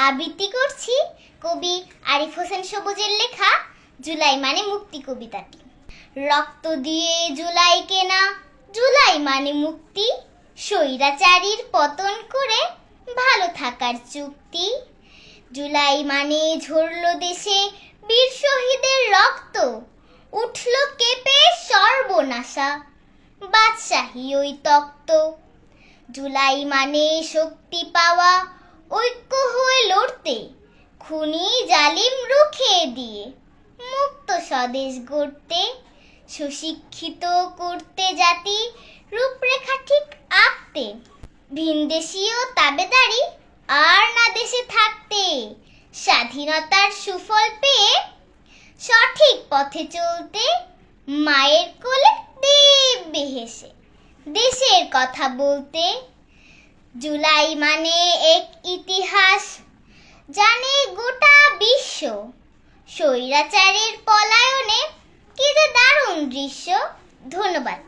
আবৃত্তি করছি কবি আরিফ হোসেন সবুজের লেখা জুলাই মানে মুক্তি কবিতাটি। রক্ত দিয়ে জুলাই কেনা, জুলাই মানে মুক্তি, স্বৈরাচারীর পতন করে ভালো থাকার চুক্তি। জুলাই মানে ঝরল দেশে বীর শহীদের রক্ত, উঠল কেঁপে সর্বনাশা বাদশাহী ওই তক্ত। জুলাই মানে শক্তি পাওয়া, ঐক্য হয়ে লড়তে, খুনি জালিম রুখে দিয়ে মুক্ত স্বদেশ গড়তে। সুশিক্ষিত করতে জাতি রূপরেখা ঠিক আঁকতে, ভিনদেশীয় তাবেদারি আর না দেশে থাকতে। স্বাধীনতার সুফল পেয়ে সঠিক পথে চলতে, মায়ের কোলে দিব্যি হেসে দেশের কথা বলতে। জুলাই মানে এক ইতিহাস জানে গোটা বিশ্ব, স্বৈরাচারের পলায়নে কি যে দারুণ দৃশ্য। ধন্যবাদ।